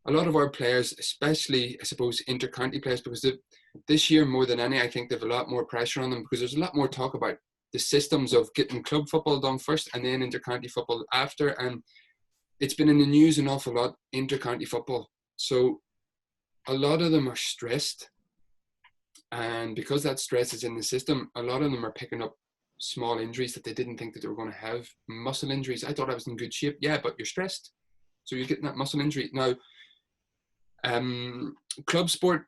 a lot of our players, especially, I suppose, inter-county players, because this year more than any, I think they have a lot more pressure on them because there's a lot more talk about the systems of getting club football done first and then inter-county football after. And it's been in the news an awful lot, inter-county football. So a lot of them are stressed. And because that stress is in the system, a lot of them are picking up small injuries that they didn't think that they were going to have. Muscle injuries. I thought I was in good shape. Yeah, but you're stressed. So you're getting that muscle injury. Now, club sport,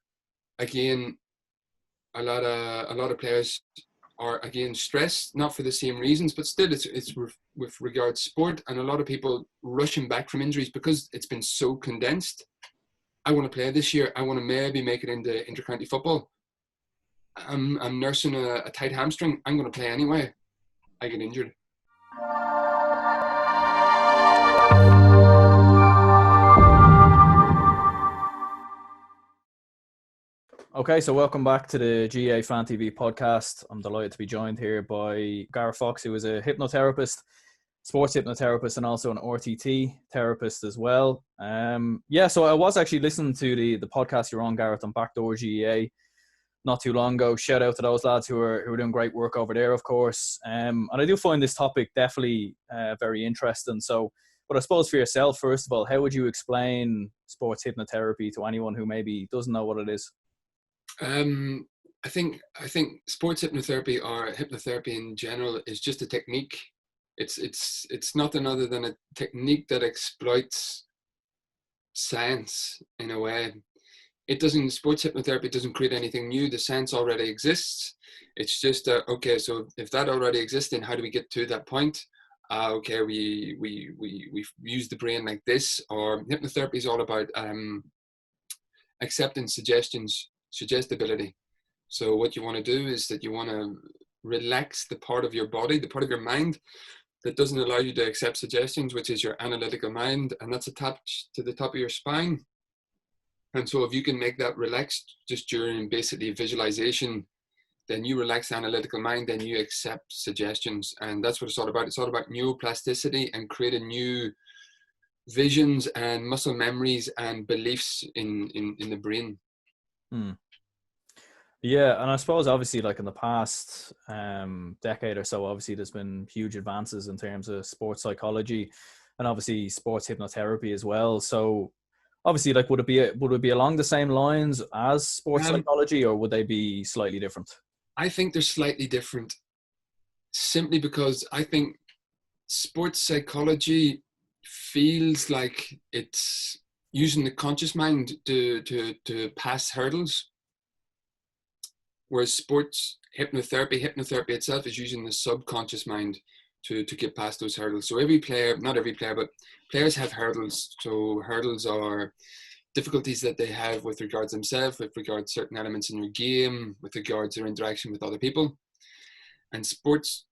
again, a lot of players are, again, stressed, not for the same reasons, but still it's with regards sport, and a lot of people rushing back from injuries because it's been so condensed. I want to play this year. I want to maybe make it into inter-county football. I'm nursing a tight hamstring. I'm going to play anyway. I get injured. Okay, so welcome back to the GAA Fan TV podcast. I'm delighted to be joined here by Gareth Fox, who is a hypnotherapist, sports hypnotherapist, and also an RTT therapist as well. So I was actually listening to the podcast you're on, Gareth, on Backdoor GAA not too long ago. Shout out to those lads who are doing great work over there, of course. And I do find this topic definitely very interesting. So, but I suppose for yourself, first of all, how would you explain sports hypnotherapy to anyone who maybe doesn't know what it is? I think sports hypnotherapy, or hypnotherapy in general, is just a technique. It's nothing other than a technique that exploits science in a way. Sports hypnotherapy doesn't create anything new. The science already exists. It's just okay. So if that already exists, then how do we get to that point? Okay, we use the brain like this. Or hypnotherapy is all about accepting suggestions. Suggestibility. So what you want to do is that you want to relax the part of your body, the part of your mind that doesn't allow you to accept suggestions, which is your analytical mind, and that's attached to the top of your spine. And so if you can make that relaxed just during basically visualization, then you relax the analytical mind, then you accept suggestions. And that's what it's all about. It's all about neuroplasticity and creating new visions and muscle memories and beliefs in the brain. Yeah, and I suppose obviously like in the past decade or so, obviously there's been huge advances in terms of sports psychology and obviously sports hypnotherapy as well. So obviously, like, would it be along the same lines as sports psychology, or would they be slightly different? I think they're slightly different, simply because I think sports psychology feels like it's using the conscious mind to pass hurdles. Whereas sports hypnotherapy itself is using the subconscious mind to get past those hurdles. So every player, not every player, but players have hurdles. So hurdles are difficulties that they have with regards to themselves, with regards to certain elements in their game, with regards to their interaction with other people. And sports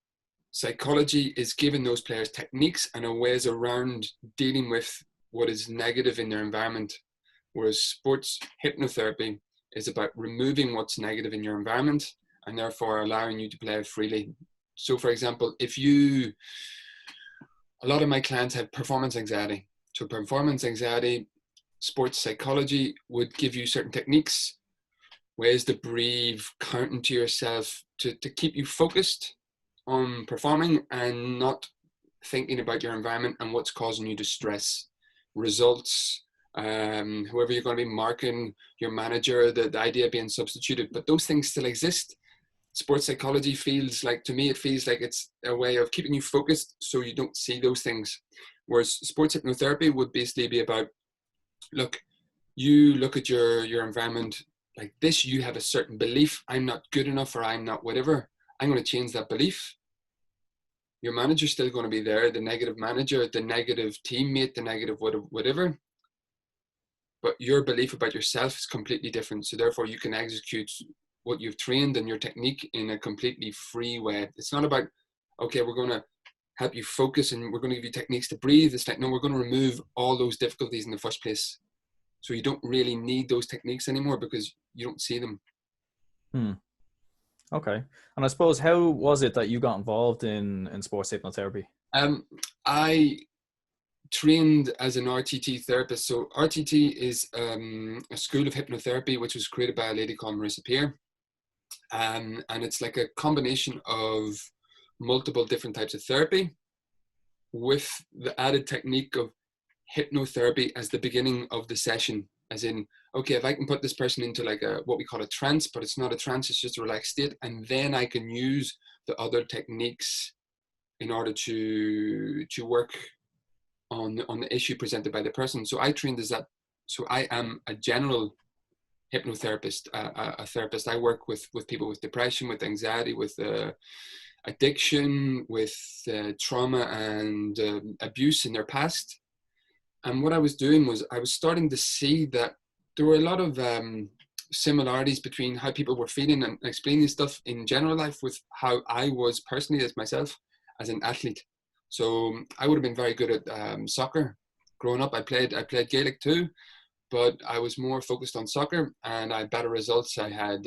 psychology is giving those players techniques and ways around dealing with what is negative in their environment. Whereas sports hypnotherapy is about removing what's negative in your environment and therefore allowing you to play freely. So for example, a lot of my clients have performance anxiety. So performance anxiety, sports psychology would give you certain techniques, ways to breathe, counting to yourself to keep you focused on performing and not thinking about your environment and what's causing you to stress. Results, whoever you're going to be marking, your manager, the idea of being substituted, but those things still exist. Sports psychology feels like, to me, it feels like it's a way of keeping you focused so you don't see those things. Whereas sports hypnotherapy would basically be about, look, you look at your environment like this, you have a certain belief, I'm not good enough or I'm not whatever, I'm going to change that belief. Your manager's still going to be there, the negative manager, the negative teammate, the negative whatever. But your belief about yourself is completely different. So therefore you can execute what you've trained and your technique in a completely free way. It's not about, okay, we're going to help you focus and we're going to give you techniques to breathe. It's like, no, we're going to remove all those difficulties in the first place. So you don't really need those techniques anymore because you don't see them. Okay. And I suppose, how was it that you got involved in sports hypnotherapy? trained as an RTT therapist. So RTT is a school of hypnotherapy, which was created by a lady called Marissa Peer. And it's like a combination of multiple different types of therapy with the added technique of hypnotherapy as the beginning of the session. As in, okay, if I can put this person into like what we call a trance, but it's not a trance, it's just a relaxed state. And then I can use the other techniques in order to work on the issue presented by the person. So I trained as that. So I am a general hypnotherapist, a therapist. I work with people with depression, with anxiety, with addiction, with trauma and abuse in their past. And what I was doing was I was starting to see that there were a lot of similarities between how people were feeling and explaining stuff in general life with how I was personally as myself as an athlete. So I would have been very good at soccer. Growing up, I played Gaelic too, but I was more focused on soccer and I had better results. I had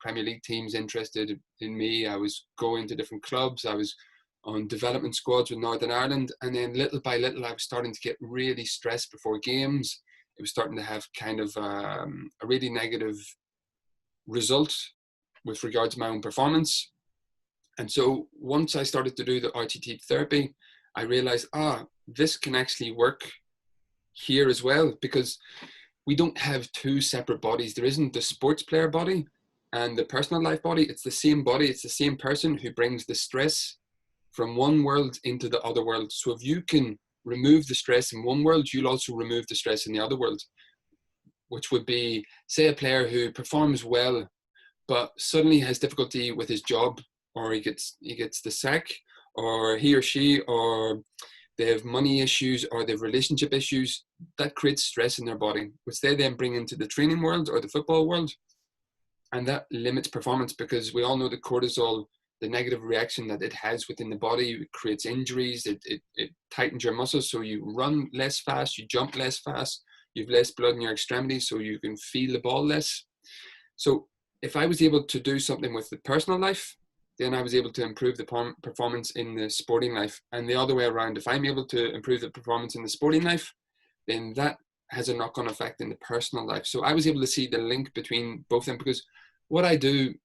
Premier League teams interested in me. I was going to different clubs. I was on development squads with Northern Ireland. And then little by little, I was starting to get really stressed before games. It was starting to have kind of a really negative result with regards to my own performance. And so once I started to do the RTT therapy, I realized, this can actually work here as well, because we don't have two separate bodies. There isn't the sports player body and the personal life body. It's the same body. It's the same person who brings the stress from one world into the other world. So if you can remove the stress in one world, you'll also remove the stress in the other world, which would be, say, a player who performs well, but suddenly has difficulty with his job, or he gets the sack, or he or she, or they have money issues, or they have relationship issues. That creates stress in their body, which they then bring into the training world or the football world. And that limits performance, because we all know that cortisol, the negative reaction that it has within the body, it creates injuries, it tightens your muscles, so you run less fast, you jump less fast, you have less blood in your extremities, so you can feel the ball less. So if I was able to do something with the personal life, then I was able to improve the performance in the sporting life. And the other way around, if I'm able to improve the performance in the sporting life, then that has a knock-on effect in the personal life. So I was able to see the link between both of them, because what I do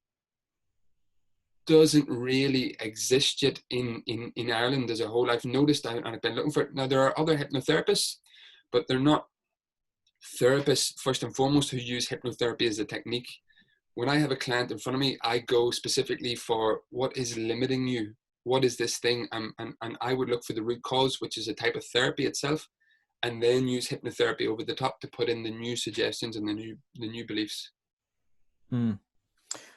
doesn't really exist yet in Ireland as a whole. I've noticed, and I've been looking for it. Now, there are other hypnotherapists, but they're not therapists first and foremost who use hypnotherapy as a technique. When I have a client in front of me, I go specifically for what is limiting you. What is this thing? And I would look for the root cause, which is a type of therapy itself, and then use hypnotherapy over the top to put in the new suggestions and the new beliefs.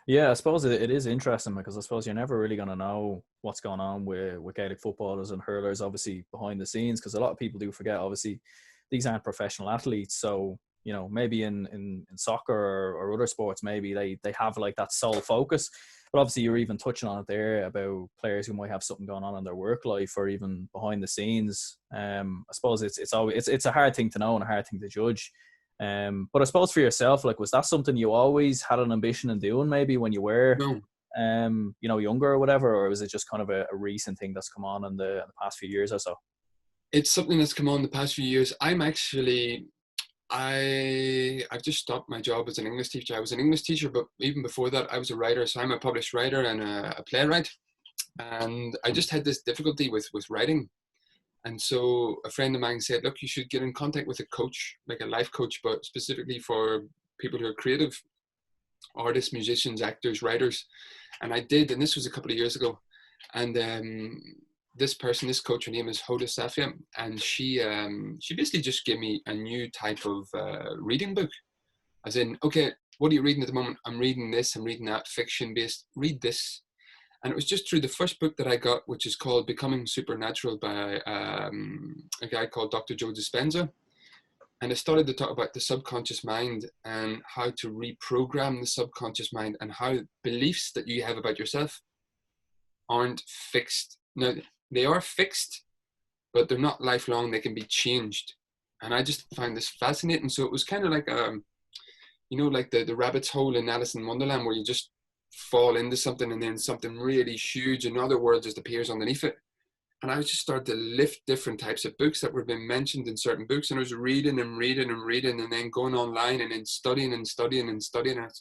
Yeah, I suppose it is interesting, because I suppose you're never really going to know what's going on with Gaelic footballers and hurlers, obviously, behind the scenes, because a lot of people do forget, obviously, these aren't professional athletes. So, you know, maybe in soccer or other sports, maybe they have like that sole focus. But obviously, you're even touching on it there about players who might have something going on in their work life or even behind the scenes. I suppose it's a hard thing to know and a hard thing to judge. But I suppose for yourself, like, was that something you always had an ambition in doing, maybe when you were, younger or whatever, or was it just kind of a recent thing that's come on in the past few years or so? It's something that's come on the past few years. I've just stopped my job as an English teacher. I was an English teacher, but even before that, I was a writer. So I'm a published writer and a playwright. And I just had this difficulty with writing. And so a friend of mine said, look, you should get in contact with a coach, like a life coach, but specifically for people who are creative, artists, musicians, actors, writers. And I did, and this was a couple of years ago. And this coach, her name is Hoda Safia, and she basically just gave me a new type of reading book. As in, okay, what are you reading at the moment? I'm reading this, I'm reading that, fiction-based, read this. And it was just through the first book that I got, which is called Becoming Supernatural by a guy called Dr. Joe Dispenza. And it started to talk about the subconscious mind and how to reprogram the subconscious mind, and how beliefs that you have about yourself aren't fixed. Now, they are fixed, but they're not lifelong. They can be changed. And I just find this fascinating. So it was kind of like, like the rabbit's hole in Alice in Wonderland, where you just fall into something and then something really huge, in other words, just appears underneath it. And I was just started to lift different types of books that were being mentioned in certain books. And I was reading and reading and reading, and then going online and then studying and studying and studying. And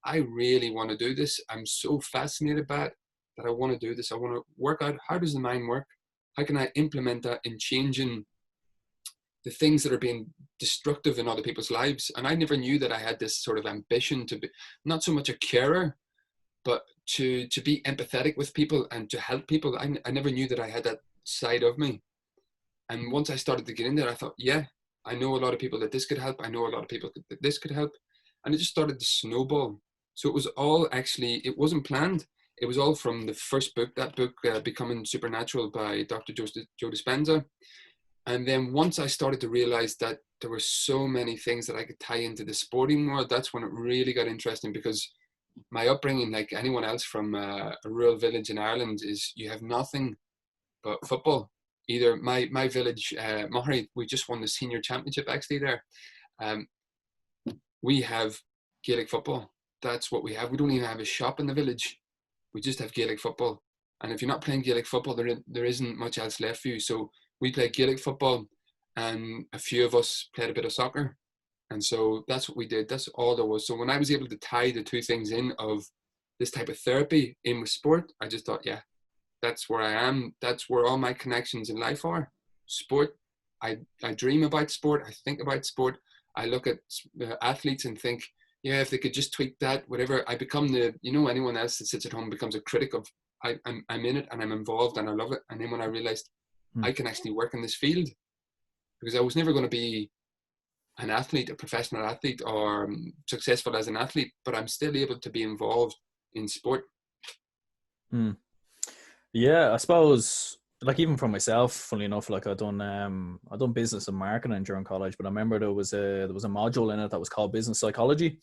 I really want to do this. I'm so fascinated by it that I want to do this. I want to work out, how does the mind work? How can I implement that in changing the things that are being destructive in other people's lives? And I never knew that I had this sort of ambition to be not so much a carer, but to be empathetic with people and to help people. I never knew that I had that side of me. And once I started to get in there, I thought, yeah, I know a lot of people that this could help. I know a lot of people that this could help. And it just started to snowball. So it was all actually, it wasn't planned. It was all from the first book, that book, Becoming Supernatural by Dr. Joe Dispenza. And then once I started to realize that there were so many things that I could tie into the sporting world, that's when it really got interesting, because my upbringing, like anyone else from a rural village in Ireland, is you have nothing but football. Either my village, Mohri, we just won the senior championship actually there. We have Gaelic football. That's what we have. We don't even have a shop in the village. We just have Gaelic football. And if you're not playing Gaelic football, there isn't much else left for you. So we play Gaelic football, and a few of us played a bit of soccer. And so that's what we did. That's all there was. So when I was able to tie the two things in of this type of therapy in with sport, I just thought, yeah, that's where I am. That's where all my connections in life are. Sport. I dream about sport. I think about sport. I look at athletes and think, yeah, if they could just tweak that, whatever. I become anyone else that sits at home becomes a critic of, I'm in it and I'm involved and I love it. And then when I realized I can actually work in this field, because I was never going to be an athlete, a professional athlete, or successful as an athlete, but I'm still able to be involved in sport. Yeah, I suppose, like, even for myself, funnily enough, like I done business and marketing during college, but I remember there was a module in it that was called business psychology,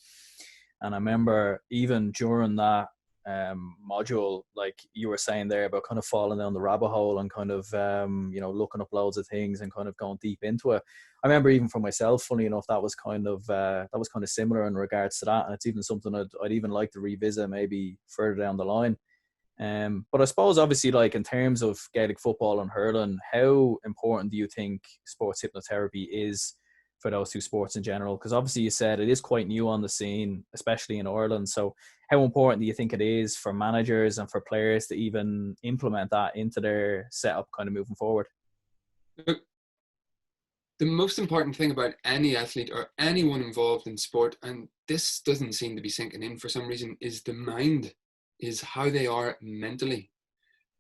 and I remember even during that module, like you were saying there about kind of falling down the rabbit hole and kind of looking up loads of things and kind of going deep into it. I remember even for myself, funny enough, that was kind of similar in regards to that, and it's even something I'd even like to revisit maybe further down the line. But I suppose, obviously, like in terms of Gaelic football and hurling, how important do you think sports hypnotherapy is for those two sports in general? Because obviously you said it is quite new on the scene, especially in Ireland. So how important do you think it is for managers and for players to even implement that into their setup kind of moving forward? Look, the most important thing about any athlete or anyone involved in sport, and this doesn't seem to be sinking in for some reason, is the mind, is how they are mentally.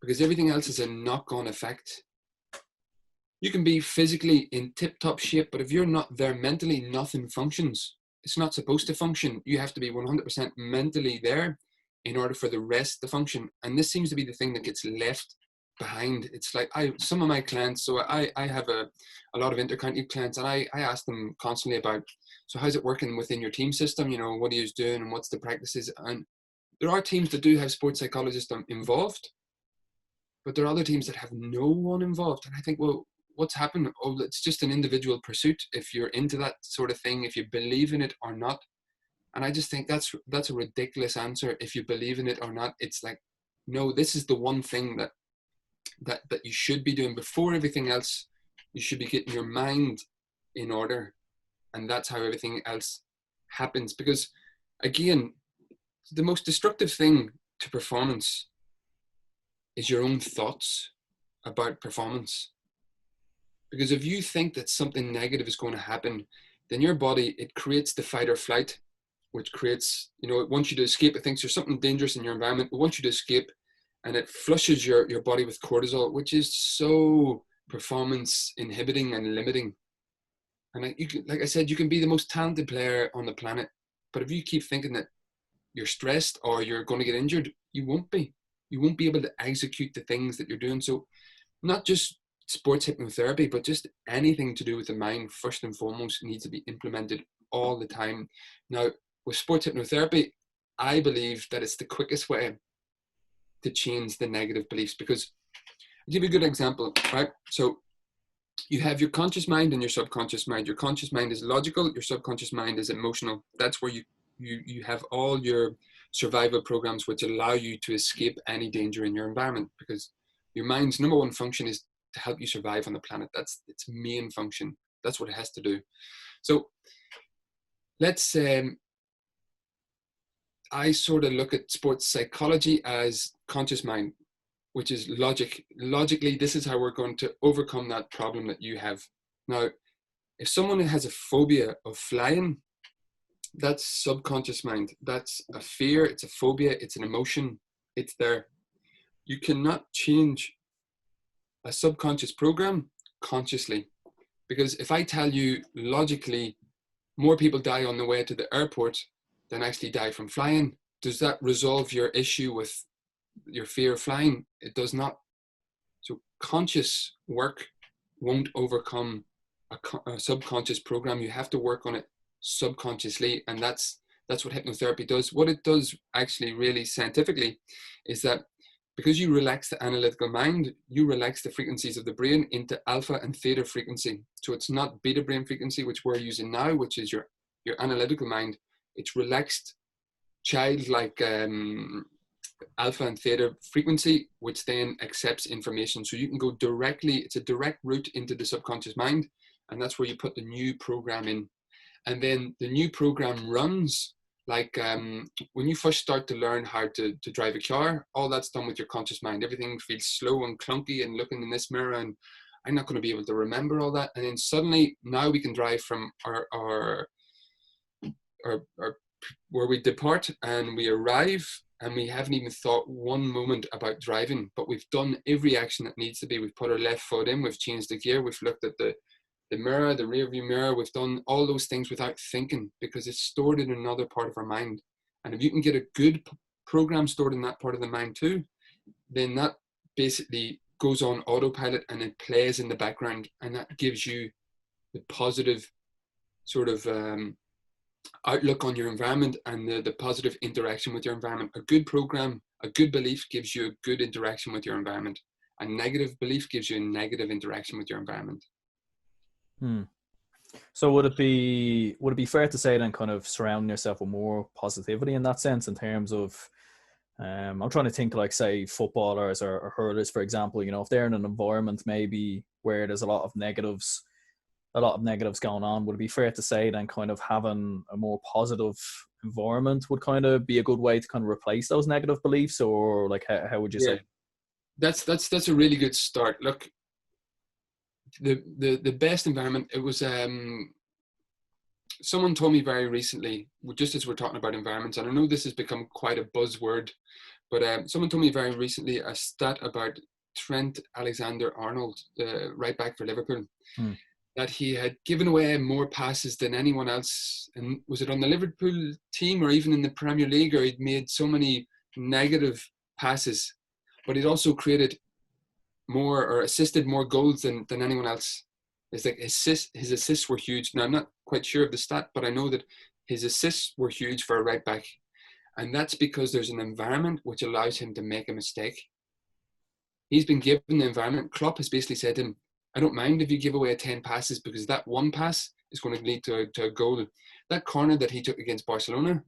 Because everything else is a knock-on effect. You can be physically in tip-top shape, but if you're not there mentally, nothing functions. It's not supposed to function. You have to be 100% mentally there in order for the rest to function. And this seems to be the thing that gets left behind. It's like some of my clients, so I have a lot of intercounty clients, and I ask them constantly about, so how's it working within your team system? What are you doing and what's the practices? And there are teams that do have sports psychologists involved, but there are other teams that have no one involved. And I think, well, what's happened? Oh, it's just an individual pursuit. If you're into that sort of thing, if you believe in it or not. And I just think that's a ridiculous answer. If you believe in it or not, it's like, no, this is the one thing that you should be doing before everything else. You should be getting your mind in order, and that's how everything else happens. Because again, the most destructive thing to performance is your own thoughts about performance. Because if you think that something negative is going to happen, then your body, it creates the fight or flight, which creates, it wants you to escape. It thinks there's something dangerous in your environment. It wants you to escape, and it flushes your body with cortisol, which is so performance inhibiting and limiting. And like I said, you can be the most talented player on the planet, but if you keep thinking that you're stressed or you're going to get injured, you won't be. You won't be able to execute the things that you're doing. So not just sports hypnotherapy, but just anything to do with the mind, first and foremost, needs to be implemented all the time. Now, with sports hypnotherapy, I believe that it's the quickest way to change the negative beliefs, because I'll give you a good example, right? So you have your conscious mind and your subconscious mind. Your conscious mind is logical, your subconscious mind is emotional. That's where you have all your survival programs which allow you to escape any danger in your environment, because Your mind's number one function is to help you survive on the planet. That's its main function. That's what it has to do. So let's I sort of look at sports psychology as conscious mind, which is logically, this is how we're going to overcome that problem that you have. Now, if someone has a phobia of flying, that's subconscious mind. That's a fear, it's a phobia, it's an emotion, it's there. You cannot change a subconscious program consciously. Because if I tell you logically, more people die on the way to the airport than actually die from flying, does that resolve your issue with your fear of flying? It does not. So conscious work won't overcome a subconscious program. You have to work on it subconsciously, and that's what hypnotherapy does. What it does actually really scientifically is that because you relax the analytical mind, you relax the frequencies of the brain into alpha and theta frequency. So it's not beta brain frequency, which we're using now, which is your analytical mind. It's relaxed, childlike alpha and theta frequency, which then accepts information. So you can go directly, it's a direct route into the subconscious mind, and that's where you put the new program in. And then the new program runs like when you first start to learn how to drive a car, all that's done with your conscious mind. Everything feels slow and clunky and looking in this mirror, and I'm not going to be able to remember all that. And then suddenly now we can drive from our where we depart and we arrive, and we haven't even thought one moment about driving, but we've done every action that needs to be. We've put our left foot in, we've changed the gear, we've looked at the mirror, the rear view mirror, we've done all those things without thinking because it's stored in another part of our mind. And if you can get a good program stored in that part of the mind too, then that basically goes on autopilot and it plays in the background, and that gives you the positive sort of outlook on your environment and the positive interaction with your environment. A good program, a good belief gives you a good interaction with your environment. A negative belief gives you a negative interaction with your environment. So would it be fair to say then kind of surrounding yourself with more positivity in that sense, in terms of I'm trying to think like, say, footballers or hurlers, for example, you know, if they're in an environment maybe where there's a lot of negatives going on, would it be fair to say then kind of having a more positive environment would kind of be a good way to kind of replace those negative beliefs? Or like how would you say? That's a really good start. Look, the best environment, it was someone told me very recently, just as we're talking about environments, and I know this has become quite a buzzword, but someone told me very recently a stat about Trent Alexander-Arnold, the right back for Liverpool, that he had given away more passes than anyone else. And was it on the Liverpool team or even in the Premier League, or he'd made so many negative passes, but he'd also created more or assisted more goals than anyone else. It's like his assists were huge. Now, I'm not quite sure of the stat, but I know that his assists were huge for a right back. And that's because there's an environment which allows him to make a mistake. He's been given the environment. Klopp has basically said to him, I don't mind if you give away 10 passes, because that one pass is going to lead to a goal. That corner that he took against Barcelona,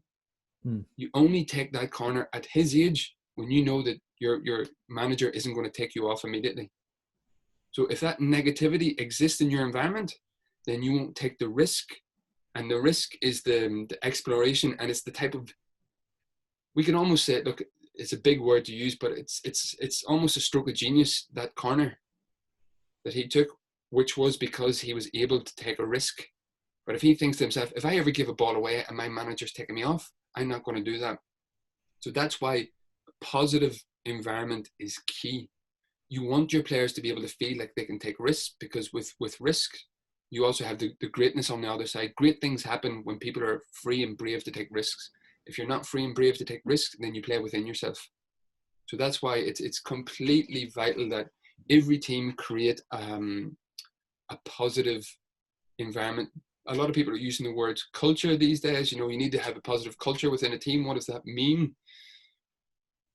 you only take that corner at his age when you know that your manager isn't going to take you off immediately. So if that negativity exists in your environment, then you won't take the risk. And the risk is the exploration, and it's the type of, we can almost say, look, it's a big word to use, but it's almost a stroke of genius, that corner that he took, which was because he was able to take a risk. But if he thinks to himself, if I ever give a ball away and my manager's taking me off, I'm not going to do that. So that's why a positive environment is key. You want your players to be able to feel like they can take risks, because with risk, you also have the greatness on the other side. Great things happen when people are free and brave to take risks. If you're not free and brave to take risks, then you play within yourself. So that's why it's completely vital that every team create a positive environment. A lot of people are using the word culture these days. You know, you need to have a positive culture within a team. What does that mean?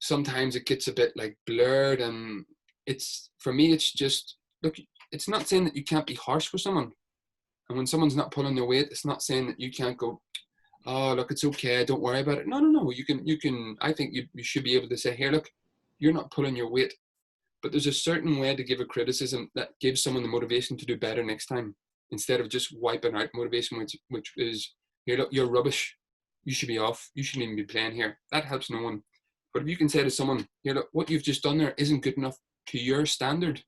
Sometimes it gets a bit like blurred, and for me, it's just, look, it's not saying that you can't be harsh with someone. And when someone's not pulling their weight, it's not saying that you can't go, oh, look, it's okay, don't worry about it. No. You can, I think you should be able to say, here, look, you're not pulling your weight. but there's a certain way to give a criticism that gives someone the motivation to do better next time, instead of just wiping out motivation, which is, you're rubbish, you should be off, you shouldn't even be playing here. That helps no one. But if you can say to someone, look, what you've just done there isn't good enough to your standard,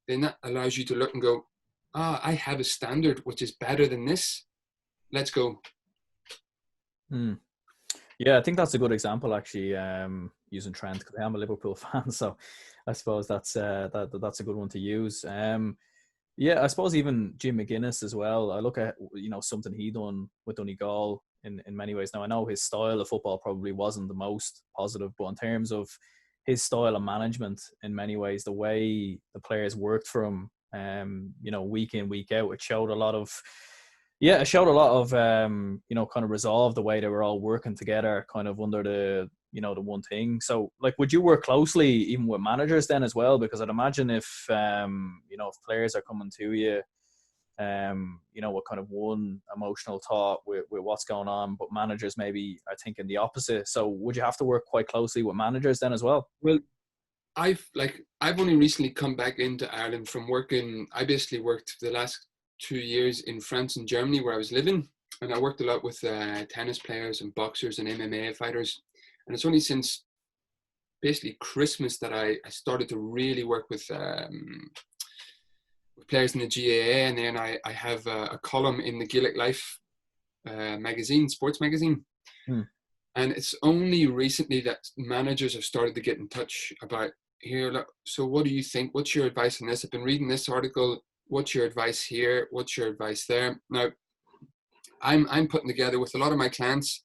then that allows you to look and go, I have a standard which is better than this. Let's go. Yeah, I think that's a good example, actually, using Trent, because I am a Liverpool fan, so I suppose that's a good one to use. Yeah, I suppose even Jim McGuinness as well. I look at, something he done with Donegal in many ways. Now, I know his style of football probably wasn't the most positive, but in terms of his style of management, in many ways, the way the players worked for him, week in, week out, it showed a lot of, kind of resolve, the way they were all working together, kind of under the one thing. So, like, would you work closely even with managers then as well? Because I'd imagine if players are coming to you, with kind of one emotional thought with what's going on, but managers maybe are thinking the opposite. So would you have to work quite closely with managers then as well? Well, I've only recently come back into Ireland from working. I basically worked the last 2 years in France and Germany, where I was living, and I worked a lot with tennis players and boxers and MMA fighters. And it's only since basically Christmas that I started to really work with players in the GAA, and then I have a column in the Gaelic Life magazine, sports magazine. And it's only recently that managers have started to get in touch about, here, look, so what do you think? What's your advice on this? I've been reading this article. What's your advice here? What's your advice there? Now, I'm putting together with a lot of my clients,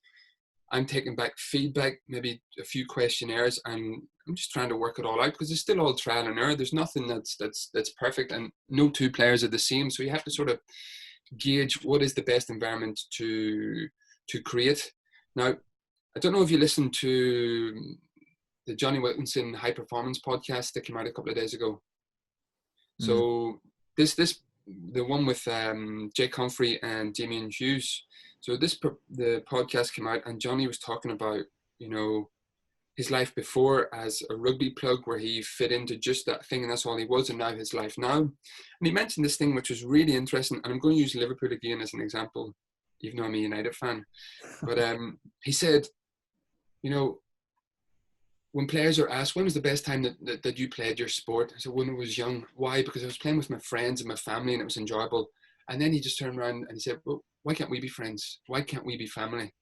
I'm taking back feedback, maybe a few questionnaires, and I'm just trying to work it all out, because it's still all trial and error. There's nothing that's perfect, and no two players are the same. So you have to sort of gauge what is the best environment to create. Now, I don't know if you listened to the Johnny Wilkinson High Performance podcast that came out a couple of days ago. So the one with Jake Humphrey and Damien Hughes. So the podcast came out, and Johnny was talking about, his life before as a rugby plug, where he fit into just that thing and that's all he was, and now his life now. And he mentioned this thing which was really interesting, and I'm going to use Liverpool again as an example, even though I'm a United fan. But he said, when players are asked, when was the best time that you played your sport? I said, when I was young. Why? Because I was playing with my friends and my family, and it was enjoyable. And then he just turned around and he said, well, why can't we be friends? Why can't we be family?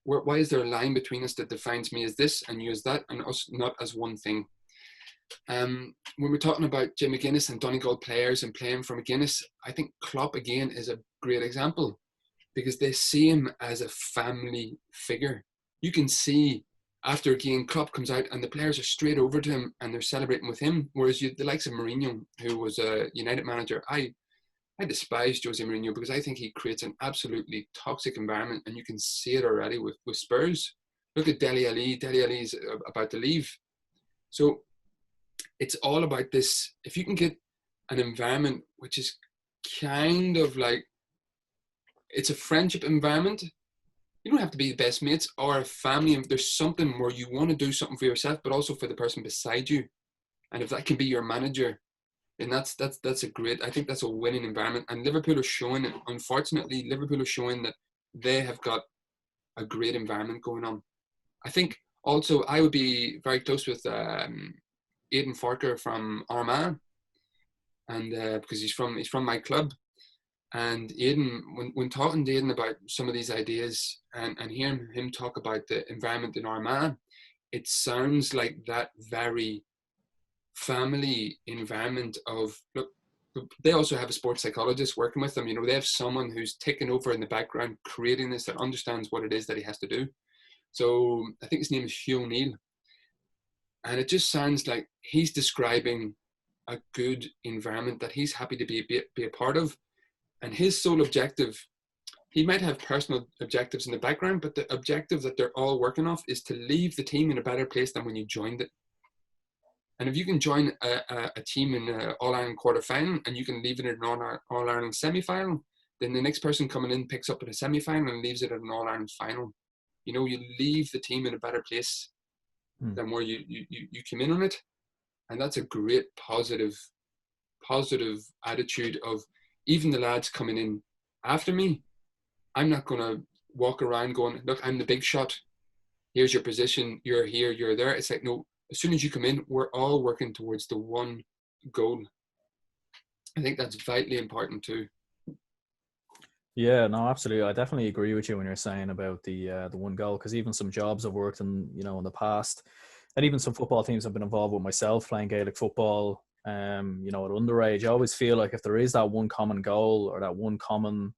Why is there a line between us that defines me as this and you as that, and us not as one thing? When we're talking about Jim McGuinness and Donegal players and playing for McGuinness, I think Klopp again is a great example, because they see him as a family figure. You can see after a game, Klopp comes out and the players are straight over to him and they're celebrating with him. Whereas the likes of Mourinho, who was a United manager, I despise Jose Mourinho, because I think he creates an absolutely toxic environment, and you can see it already with Spurs. Look at Dele Alli. Dele Alli's about to leave. So it's all about this. If you can get an environment which is kind of like, it's a friendship environment. You don't have to be the best mates or a family. There's something where you want to do something for yourself, but also for the person beside you. And if that can be your manager, then that's a great, I think that's a winning environment. And Liverpool are showing it. Unfortunately, Liverpool are showing that they have got a great environment going on. I think also I would be very close with Aidan Farker from Armagh, and because he's from my club. And Aidan, when talking to Aidan about some of these ideas and hearing him talk about the environment in Armagh, it sounds like that very family environment of, look, they also have a sports psychologist working with them. They have someone who's taken over in the background, creating this, that understands what it is that he has to do. So I think his name is Hugh O'Neill. And it just sounds like he's describing a good environment that he's happy to be a part of. And his sole objective, he might have personal objectives in the background, but the objective that they're all working off is to leave the team in a better place than when you joined it. And if you can join a team in an All-Ireland quarter-final and you can leave it in an All-Ireland semi-final, then the next person coming in picks up at a semi-final and leaves it at an All-Ireland final. You leave the team in a better place than where you came in on it. And that's a great positive attitude of, even the lads coming in after me, I'm not going to walk around going, look, I'm the big shot. Here's your position. You're here, you're there. It's like, no, as soon as you come in, we're all working towards the one goal. I think that's vitally important too. Yeah, no, absolutely. I definitely agree with you when you're saying about the one goal, because even some jobs I've worked in, in the past, and even some football teams I've been involved with myself playing Gaelic football, at underage, I always feel like if there is that one common goal or that one common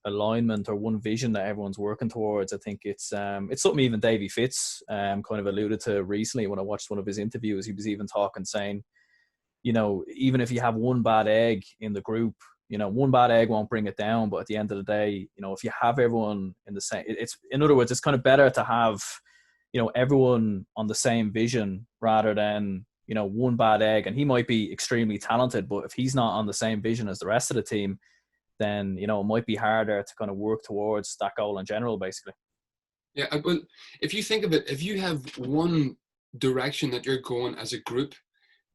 alignment or one vision that everyone's working towards, I think it's something even Davy Fitz kind of alluded to recently when I watched one of his interviews. He was even talking, saying, even if you have one bad egg in the group, one bad egg won't bring it down. But at the end of the day, if you have everyone in the same, it's, in other words, it's kind of better to have, everyone on the same vision rather than, one bad egg. And he might be extremely talented, but if he's not on the same vision as the rest of the team, then, it might be harder to kind of work towards that goal in general, basically. Yeah, well, if you think of it, if you have one direction that you're going as a group,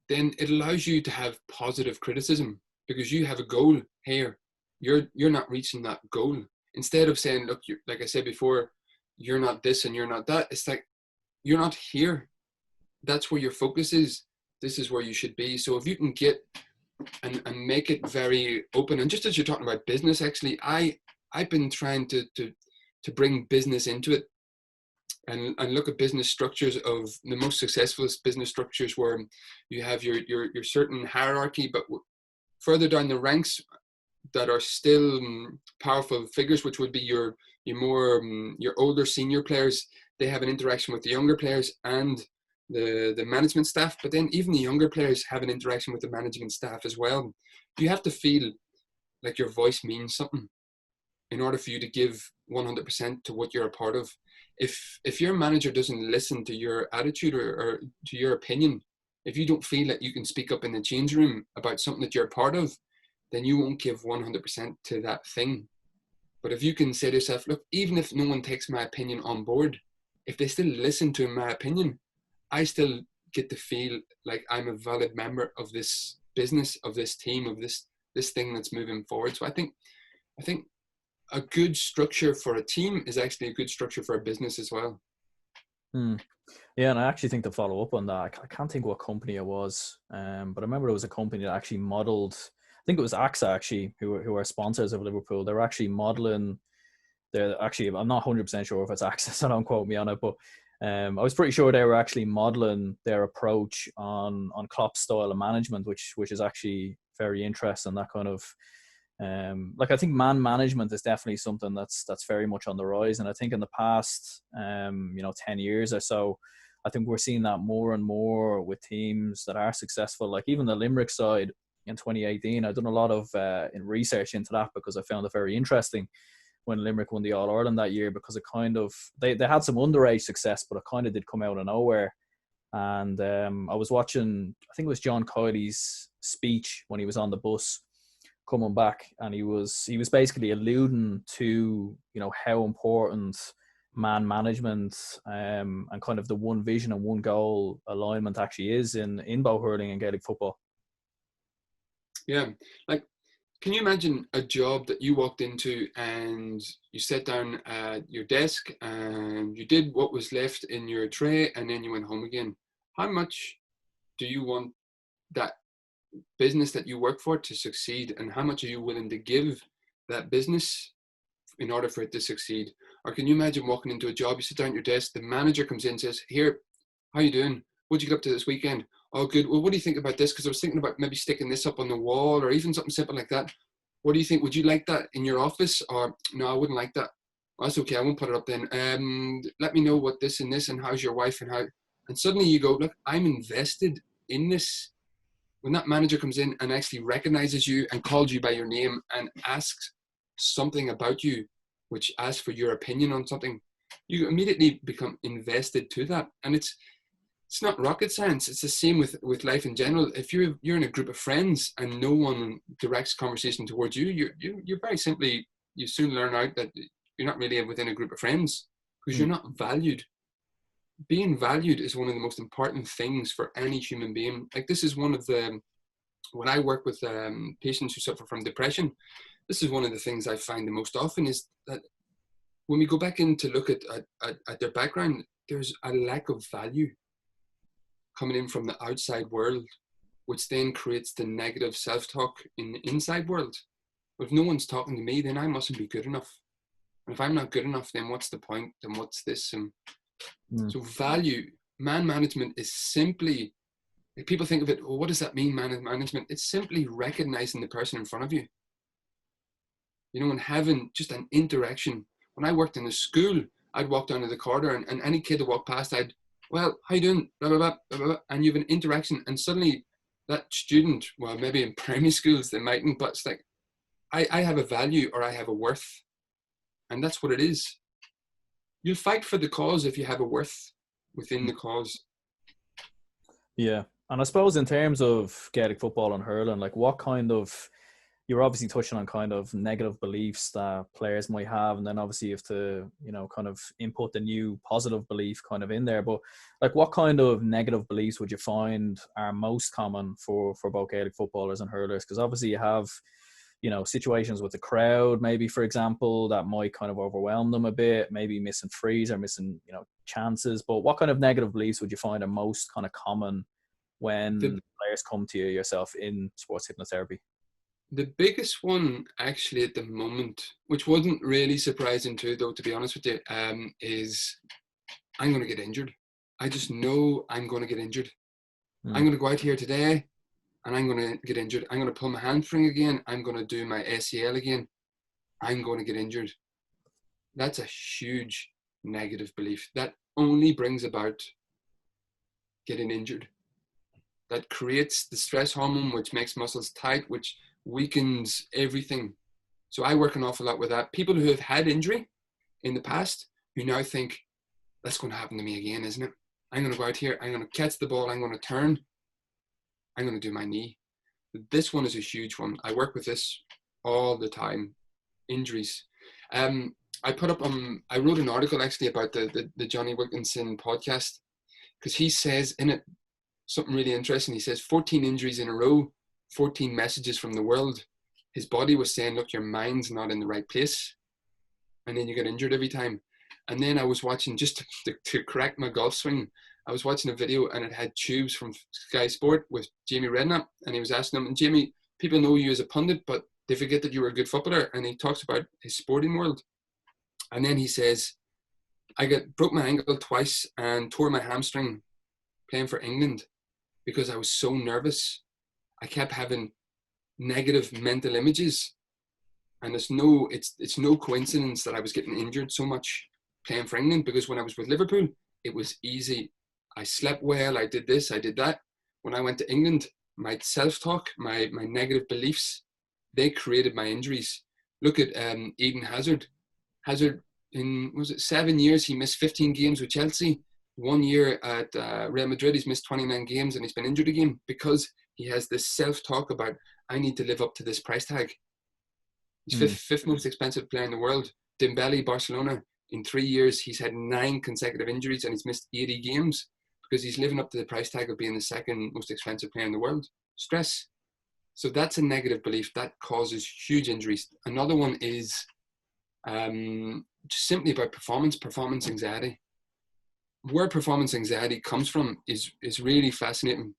then it allows you to have positive criticism because you have a goal here. You're not reaching that goal. Instead of saying, look, like I said before, you're not this and you're not that. It's like, you're not here. That's where your focus is. This is where you should be. So if you can get and make it very open, and just as you're talking about business, actually, I've been trying to bring business into it. And look at business structures of the most successful business structures where you have your certain hierarchy, but further down the ranks that are still powerful figures, which would be your more your older senior players. They have an interaction with the younger players and the management staff, but then even the younger players have an interaction with the management staff as well. You have to feel like your voice means something in order for you to give 100% to what you're a part of. If your manager doesn't listen to your attitude or to your opinion, if you don't feel that you can speak up in the change room about something that you're a part of, then you won't give 100% to that thing. But if you can say to yourself, look, even if no one takes my opinion on board, if they still listen to my opinion, I still get to feel like I'm a valid member of this business, of this team, of this thing that's moving forward. So I think a good structure for a team is actually a good structure for a business as well. Yeah, and I actually think to follow up on that, I can't think what company it was, but I remember it was a company that actually modeled, I think it was AXA actually, who are sponsors of Liverpool. They were actually modeling, I'm not 100% sure if it's AXA, so don't quote me on it, but I was pretty sure they were actually modeling their approach on Klopp's style of management, which is actually very interesting. That kind of, I think man management is definitely something that's very much on the rise. And I think in the past, 10 years or so, I think we're seeing that more and more with teams that are successful. Like even the Limerick side in 2018, I've done a lot of in research into that because I found it very interesting when Limerick won the All-Ireland that year, because it kind of, they had some underage success, but it kind of did come out of nowhere. And I was watching, I think it was John Kiley's speech when he was on the bus coming back, and he was basically alluding to how important man management and kind of the one vision and one goal alignment actually is in both hurling and Gaelic football. Yeah, like, can you imagine a job that you walked into and you sat down at your desk and you did what was left in your tray and then you went home again? How much do you want that business that you work for to succeed, and how much are you willing to give that business in order for it to succeed? Or can you imagine walking into a job, you sit down at your desk, the manager comes in and says, here, how you doing? What'd you get up to this weekend? Oh, good. Well, what do you think about this? Because I was thinking about maybe sticking this up on the wall or even something simple like that. What do you think? Would you like that in your office? Or no, I wouldn't like that. Oh, that's okay. I won't put it up then. Let me know what this and how's your wife and how. And suddenly you go, look, I'm invested in this. When that manager comes in and actually recognizes you and calls you by your name and asks something about you, which asks for your opinion on something, you immediately become invested to that. And it's not rocket science. It's the same with life in general. If you're in a group of friends and no one directs conversation towards you, you're very simply, you soon learn out that you're not really within a group of friends because you're not valued. being valued is one of the most important things for any human being. Like, this is one of the, when I work with patients who suffer from depression, this is one of the things I find the most often is that when we go back in to look at their background, there's a lack of value coming in from the outside world, which then creates the negative self-talk in the inside world. If no one's talking to me, then I mustn't be good enough. And if I'm not good enough, then what's the point? Then what's this? And so value, man management is simply, like, people think of it, well, what does that mean, man management? It's simply recognizing the person in front of you, you know, and having just an interaction. When I worked in a school, I'd walk down to the corridor and any kid that walked past, well, how you doing? Blah, blah, blah, blah, blah. And you have an interaction, and suddenly that student, well, maybe in primary schools they mightn't, but it's like, I have a value, or I have a worth. And that's what it is. You'll fight for the cause if you have a worth within the cause. Yeah. And I suppose in terms of Gaelic football and hurling, like, what kind of, you're obviously touching on kind of negative beliefs that players might have, and then obviously you have to, you know, kind of input the new positive belief kind of in there. But like, what kind of negative beliefs would you find are most common for both Gaelic footballers and hurlers? Because obviously you have, you know, situations with the crowd, maybe, for example, that might kind of overwhelm them a bit, maybe missing frees or missing, you know, chances. But what kind of negative beliefs would you find are most kind of common when players come to you yourself in sports hypnotherapy? The biggest one actually at the moment, which wasn't really surprising too, though, to be honest with you, is I'm going to get injured. I just know I'm going to get injured. I'm going to go out here today and I'm going to get injured. I'm going to pull my hamstring again. I'm going to do my ACL again. I'm going to get injured. That's a huge negative belief. That only brings about getting injured. That creates the stress hormone, which makes muscles tight, which weakens everything. So I work an awful lot with that. People who have had injury in the past, who now think, that's going to happen to me again, isn't it? I'm going to go out here, I'm going to catch the ball, I'm going to turn, I'm going to do my knee. This one is a huge one. I work with this all the time. Injuries. I wrote an article actually about the Johnny Wilkinson podcast, because he says in it something really interesting. He says 14 injuries in a row, 14 messages from the world. His body was saying, look, your mind's not in the right place. And then you get injured every time. And then I was watching, just to correct my golf swing, I was watching a video and it had tubes from Sky Sport with Jamie Redknapp. And he was asking him, and Jamie, people know you as a pundit, but they forget that you were a good footballer. And he talks about his sporting world. And then he says, broke my ankle twice and tore my hamstring playing for England because I was so nervous. I kept having negative mental images. And it's no coincidence that I was getting injured so much playing for England, because when I was with Liverpool, it was easy. I slept well, I did this, I did that. When I went to England, my self-talk, my negative beliefs, they created my injuries. Look at Eden Hazard. Hazard, in, was it 7 years, he missed 15 games with Chelsea. 1 year at Real Madrid, he's missed 29 games and he's been injured again, because he has this self-talk about, I need to live up to this price tag. He's fifth most expensive player in the world. Dembele, Barcelona, in 3 years, he's had 9 consecutive injuries and he's missed 80 games because he's living up to the price tag of being the second most expensive player in the world. Stress. So that's a negative belief that causes huge injuries. Another one is just simply about performance anxiety. Where performance anxiety comes from is really fascinating,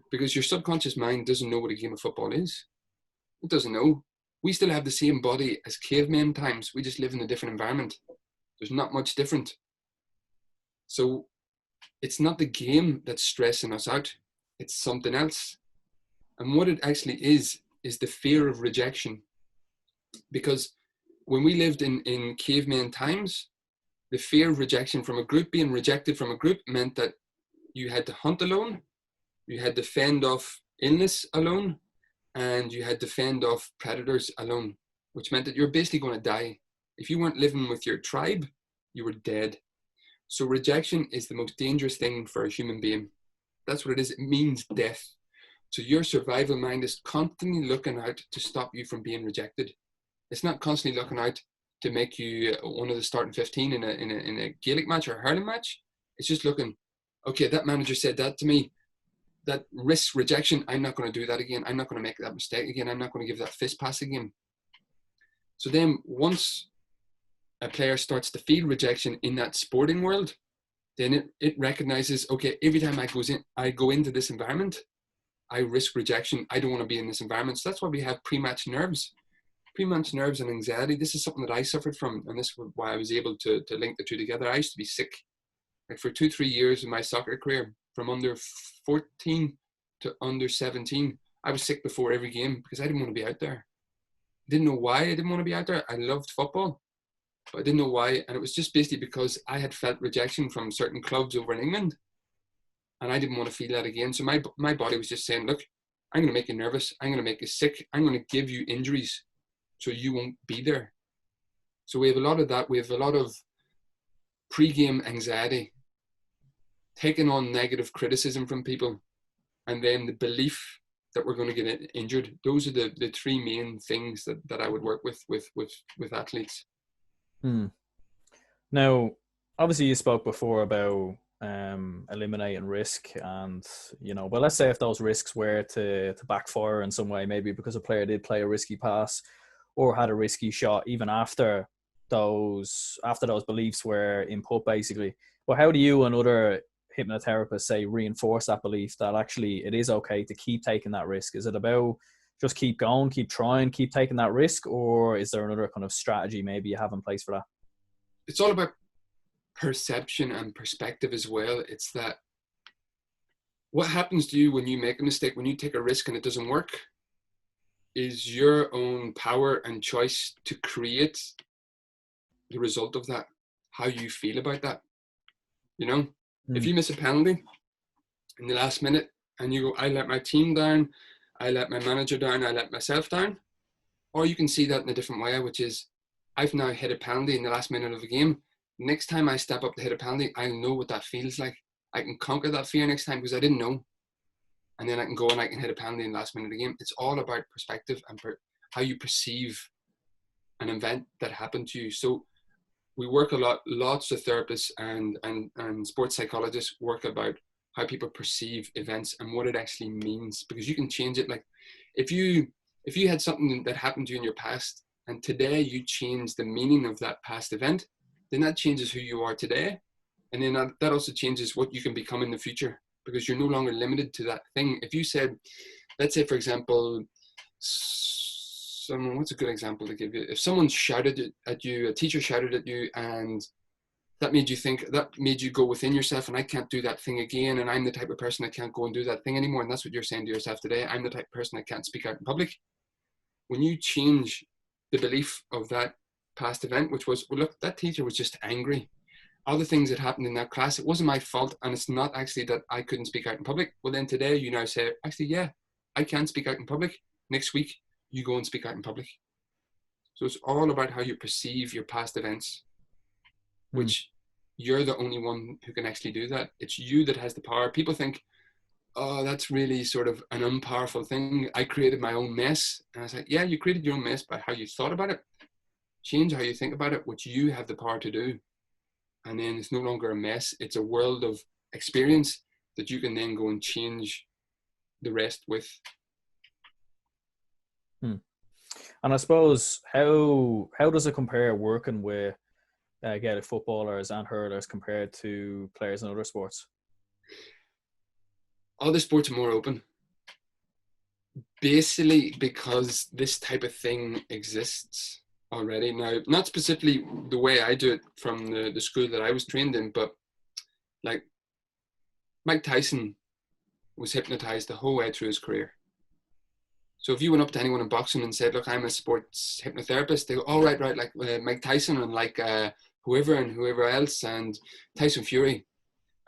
because your subconscious mind doesn't know what a game of football is. It doesn't know. We still have the same body as cavemen times. We just live in a different environment. There's not much different. So it's not the game that's stressing us out. It's something else. And what it actually is the fear of rejection. Because when we lived in caveman times, the fear of rejection from a group, being rejected from a group, meant that you had to hunt alone, you had to fend off illness alone, and you had to fend off predators alone, which meant that you're basically going to die. If you weren't living with your tribe, you were dead. So rejection is the most dangerous thing for a human being. That's what it is. It means death. So your survival mind is constantly looking out to stop you from being rejected. It's not constantly looking out to make you one of the starting 15 in a Gaelic match or a hurling match. It's just looking, okay, that manager said that to me, that risk rejection, I'm not going to do that again. I'm not going to make that mistake again. I'm not going to give that fist pass again. So then once a player starts to feel rejection in that sporting world, then it recognizes, okay, every time I go into this environment, I risk rejection. I don't want to be in this environment. So that's why we have pre-match nerves. Pre-match nerves and anxiety. This is something that I suffered from, and this is why I was able to link the two together. I used to be sick, like for 2-3 years in my soccer career, from under 14 to under 17. I was sick before every game because I didn't want to be out there. I didn't know why I didn't want to be out there. I loved football, but I didn't know why. And it was just basically because I had felt rejection from certain clubs over in England, and I didn't want to feel that again. So my body was just saying, look, I'm going to make you nervous. I'm going to make you sick. I'm going to give you injuries so you won't be there. So we have a lot of that. We have a lot of pre-game anxiety, taking on negative criticism from people, and then the belief that we're going to get injured. Those are the three main things that I would work with athletes. Now, obviously you spoke before about eliminating risk, and but let's say if those risks were to backfire in some way, maybe because a player did play a risky pass or had a risky shot even after those beliefs were input, basically. But how do you and other hypnotherapists say reinforce that belief that actually it is okay to keep taking that risk? Is it about just keep going, keep trying, keep taking that risk, or is there another kind of strategy maybe you have in place for that? It's all about perception and perspective as well. It's that what happens to you when you make a mistake, when you take a risk and it doesn't work, is your own power and choice to create the result of that, how you feel about that. If you miss a penalty in the last minute and you go, I let my team down, I let my manager down, I let myself down, or you can see that in a different way, which is I've now hit a penalty in the last minute of a game. Next time I step up to hit a penalty, I know what that feels like. I can conquer that fear next time because I didn't know. And then I can go and I can hit a penalty in the last minute of the game. It's all about perspective and how you perceive an event that happened to you. So we work a lot, lots of therapists and sports psychologists work about how people perceive events and what it actually means, because you can change it. Like if you had something that happened to you in your past and today you change the meaning of that past event, then that changes who you are today. And then that also changes what you can become in the future, because you're no longer limited to that thing. If you said, let's say, for example, what's a good example to give you? If someone shouted at you, a teacher shouted at you, and that made you go within yourself, and I can't do that thing again, and I'm the type of person that can't go and do that thing anymore. And that's what you're saying to yourself today. I'm the type of person that can't speak out in public. When you change the belief of that past event, which was, well, look, that teacher was just angry. Other things that happened in that class, it wasn't my fault, and it's not actually that I couldn't speak out in public. Well, then today you now say, actually, yeah, I can speak out in public. Next week, you go and speak out in public. So it's all about how you perceive your past events, which you're the only one who can actually do that. It's you that has the power. People think, oh, that's really sort of an unpowerful thing. I created my own mess. And I was like, yeah, you created your own mess by how you thought about it. Change how you think about it, which you have the power to do. And then it's no longer a mess. It's a world of experience that you can then go and change the rest with. And I suppose, how does it compare working with Gaelic footballers and hurlers compared to players in other sports? Other sports are more open. Basically because this type of thing exists already. Now, not specifically the way I do it from the school that I was trained in, but like Mike Tyson was hypnotized the whole way through his career. So if you went up to anyone in boxing and said, look, I'm a sports hypnotherapist, they go, oh, right, like Mike Tyson and like whoever else, and Tyson Fury.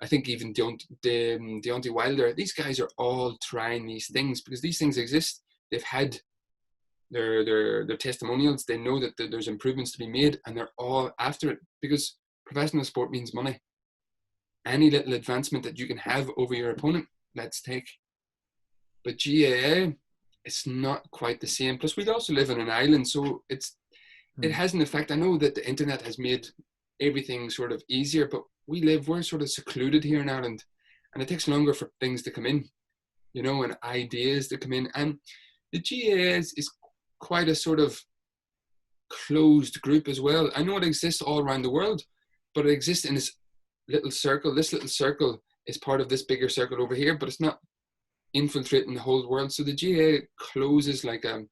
I think even Deontay Wilder, these guys are all trying these things because these things exist. They've had their testimonials. They know that there's improvements to be made, and they're all after it because professional sport means money. Any little advancement that you can have over your opponent, let's take. But GAA, it's not quite the same. Plus, we also live on an island, so it has an effect. I know that the internet has made everything sort of easier, but we're sort of secluded here in Ireland, and it takes longer for things to come in, you know, and ideas to come in. And the GAA is quite a sort of closed group as well. I know it exists all around the world, but it exists in this little circle. This little circle is part of this bigger circle over here, but it's not infiltrating the whole world. So the GAA closes like a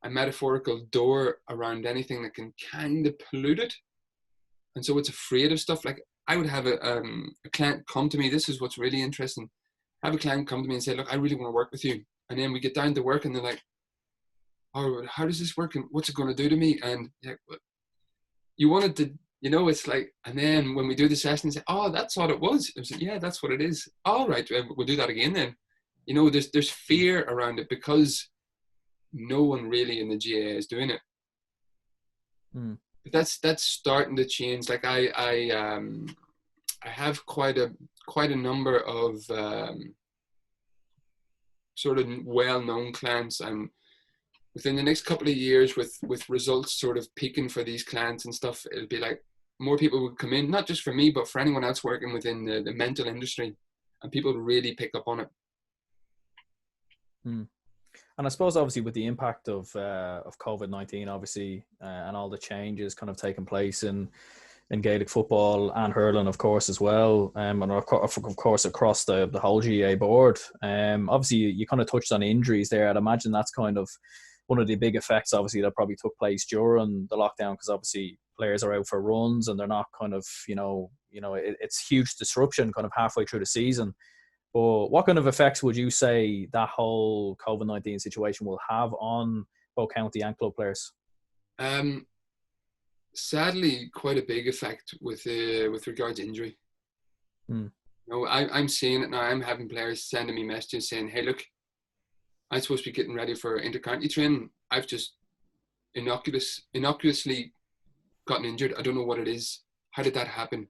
metaphorical door around anything that can kind of pollute it. And so it's afraid of stuff. Like I would have a client come to me. This is what's really interesting. Have a client come to me and say, look, I really want to work with you. And then we get down to work and they're like, oh, how does this work? And what's it going to do to me? And yeah, you wanted to, you know, it's like, and then when we do the session, say, oh, that's what it was. I was like, yeah, that's what it is. All right, we'll do that again then. You know, there's fear around it because no one really in the GAA is doing it. But that's starting to change. Like I have quite a number of sort of well-known clients, and within the next couple of years, with results sort of peaking for these clients and stuff, it'll be like more people would come in, not just for me, but for anyone else working within the mental industry, and people really pick up on it. And I suppose obviously with the impact of COVID-19, obviously, and all the changes kind of taking place in Gaelic football and hurling, of course, as well, and of course across the whole GAA board. Obviously, you kind of touched on injuries there. I'd imagine that's kind of one of the big effects, obviously, that probably took place during the lockdown, because obviously players are out for runs and they're not kind of, it's huge disruption kind of halfway through the season. But what kind of effects would you say that whole COVID-19 situation will have on both county and club players? Sadly, quite a big effect with regards to injury. You know, I'm seeing it now. I'm having players sending me messages saying, hey, look, I'm supposed to be getting ready for inter-county training. I've just innocuously gotten injured. I don't know what it is. How did that happen?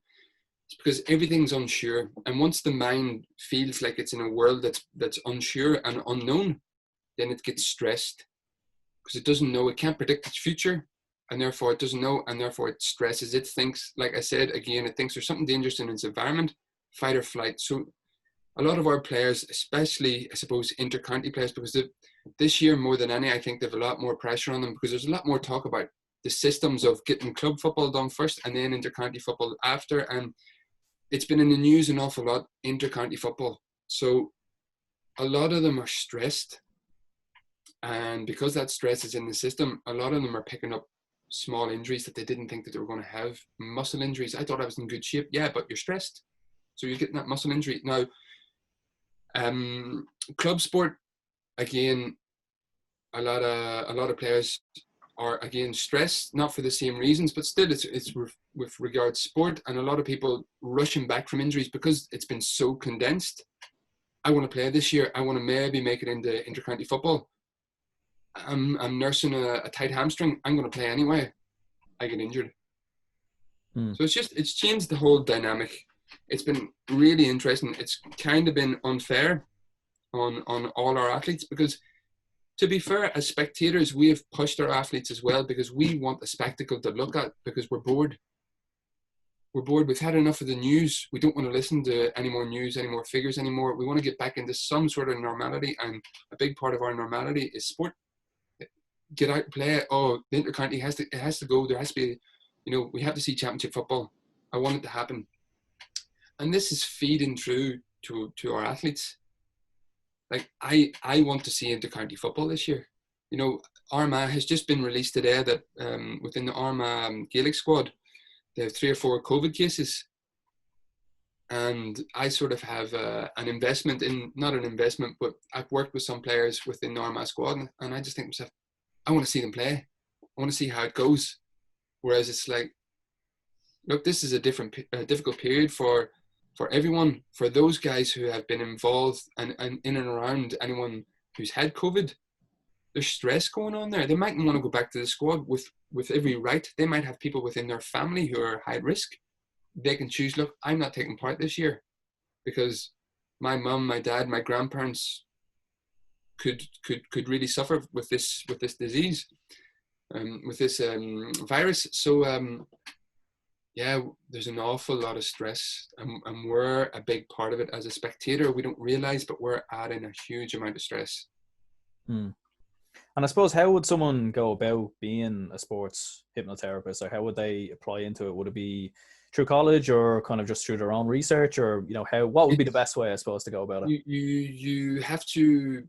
It's because everything's unsure. And once the mind feels like it's in a world that's unsure and unknown, then it gets stressed because it doesn't know. It can't predict its future. And therefore it doesn't know, and therefore it stresses. It thinks, like I said, again, it thinks there's something dangerous in its environment, fight or flight. So a lot of our players, especially, I suppose, inter-county players, because this year more than any, I think they have a lot more pressure on them, because there's a lot more talk about the systems of getting club football done first and then inter-county football after. And it's been in the news an awful lot, inter-county football. So a lot of them are stressed. And because that stress is in the system, a lot of them are picking up small injuries that they didn't think that they were going to have. Muscle injuries. I thought I was in good shape. Yeah, but you're stressed, so you're getting that muscle injury. Now, club sport, again, a lot of players are again stressed, not for the same reasons, but still it's with regards to sport, and a lot of people rushing back from injuries because it's been so condensed. I want to play this year. I want to maybe make it into inter-county football. I'm nursing a tight hamstring. I'm going to play anyway. I get injured. So it's changed the whole dynamic. It's been really interesting. It's kind of been unfair on all our athletes, because to be fair, as spectators, we have pushed our athletes as well, because we want a spectacle to look at, because we're bored. We're bored. We've had enough of the news. We don't want to listen to any more news, any more figures anymore. We want to get back into some sort of normality, and a big part of our normality is sport. Get out, play. Oh, the inter-county has to go. There has to be, we have to see championship football. I want it to happen, and this is feeding through to our athletes. Like I want to see inter-county football this year. Armagh has just been released today that within the Armagh Gaelic squad, they have 3 or 4 COVID cases, and I sort of have an investment in, not an investment, but I've worked with some players within the Armagh squad, and I just think to myself, I want to see them play. I want to see how it goes. Whereas it's like, look, this is a difficult period for everyone. For those guys who have been involved and in and around anyone who's had COVID, there's stress going on there. They mightn't want to go back to the squad with every right. They might have people within their family who are high risk. They can choose, look, I'm not taking part this year because my mum, my dad, my grandparents could really suffer with this disease, with this virus. So yeah, there's an awful lot of stress, and we're a big part of it. As a spectator, we don't realize, but we're adding a huge amount of stress. Hmm. And I suppose, how would someone go about being a sports hypnotherapist, or how would they apply into it? Would it be through college, or kind of just through their own research, or what would be the It's best way, I suppose, to go about it? you have to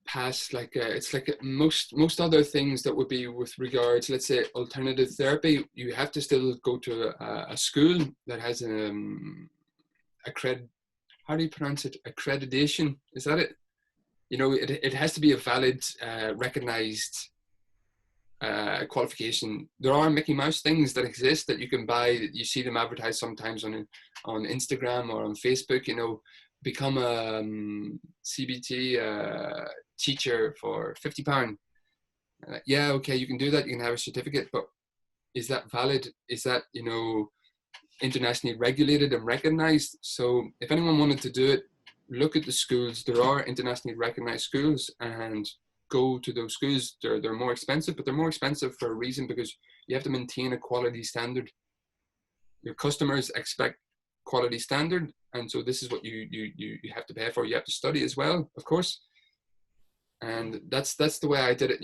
pass like it's like most other things that would be with regards, let's say, alternative therapy. You have to still go to a school that has accred how do you pronounce it, accreditation, is that it? It has to be a valid recognized qualification. There are Mickey Mouse things that exist that you can buy. You see them advertised sometimes on Instagram or on Facebook. Become a CBT teacher for £50. Yeah, okay, you can do that. You can have a certificate, but is that valid? Is that internationally regulated and recognized? So if anyone wanted to do it, look at the schools. There are internationally recognized schools, and go to those schools. They're more expensive, but they're more expensive for a reason, because you have to maintain a quality standard. Your customers expect quality standard, and so this is what you have to pay for. You have to study as well, of course. And that's the way I did it.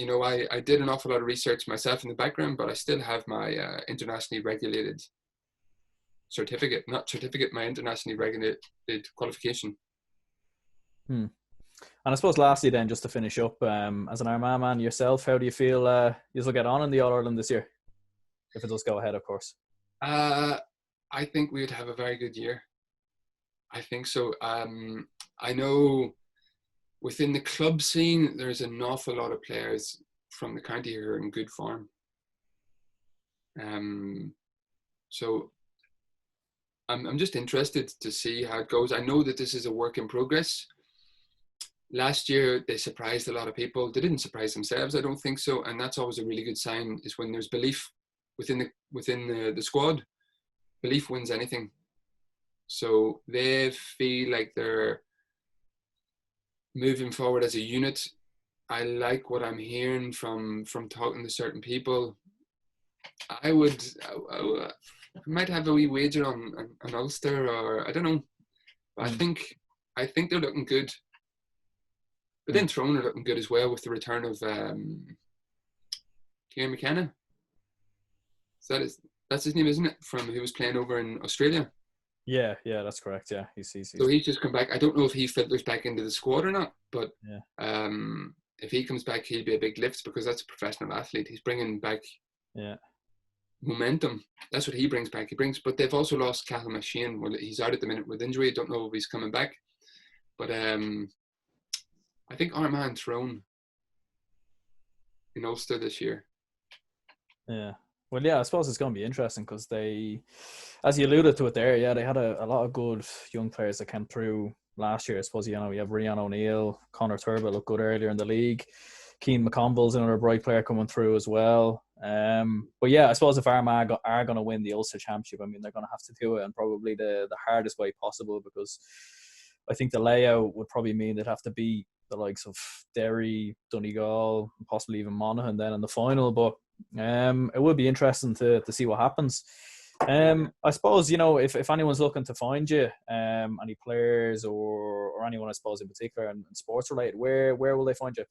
I did an awful lot of research myself in the background, but I still have my internationally regulated my internationally regulated qualification. Hmm. And I suppose lastly then, just to finish up, as an Armagh man yourself, how do you feel you'll get on in the All-Ireland this year? If it does go ahead, of course. I think we would have a very good year. I think so. I know within the club scene, there's an awful lot of players from the county who are in good form. So I'm just interested to see how it goes. I know that this is a work in progress. Last year, they surprised a lot of people. They didn't surprise themselves, I don't think so. And that's always a really good sign, is when there's belief within the squad. Belief wins anything. So they feel like they're moving forward as a unit. I like what I'm hearing from talking to certain people. I might have a wee wager on Ulster, or I don't know. But I think they're looking good. But then Tyrone are looking good as well, with the return of Kieran McKenna. So that's his name, isn't it? From who was playing over in Australia. Yeah, that's correct. Yeah, he's so he's just come back. I don't know if he filters back into the squad or not, but if he comes back, he'll be a big lift, because that's a professional athlete. He's bringing back momentum. That's what he brings back. But they've also lost Cathal McShane. Well, he's out at the minute with injury. I don't know if he's coming back, but I think Armagh and Tyrone in Ulster this year. Yeah. Well, yeah, I suppose it's going to be interesting, because they, as you alluded to it there, they had a lot of good young players that came through last year. I suppose, you have Rian O'Neill, Conor Turbo looked good earlier in the league. Keane McConville's another bright player coming through as well. But yeah, I suppose if Armagh are going to win the Ulster Championship, I mean, they're going to have to do it in probably the hardest way possible, because I think the layout would probably mean they'd have to beat the likes of Derry, Donegal, and possibly even Monaghan then in the final. But it would be interesting to see what happens. I suppose, if anyone's looking to find you, any players or anyone, I suppose, in particular, and sports related, where will they find you?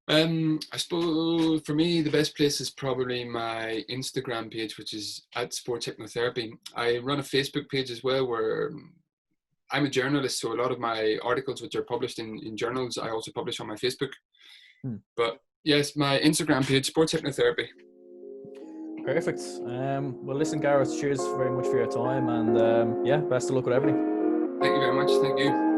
I suppose for me, the best place is probably my Instagram page, which is at Sports Hypnotherapy. I run a Facebook page as well, where I'm a journalist, so a lot of my articles, which are published in journals, I also publish on my Facebook. But yes, my Instagram page, Sports Hypnotherapy. Perfect. Well, listen, Gareth, cheers very much for your time, and best of luck with everything. Thank you very much. Thank you.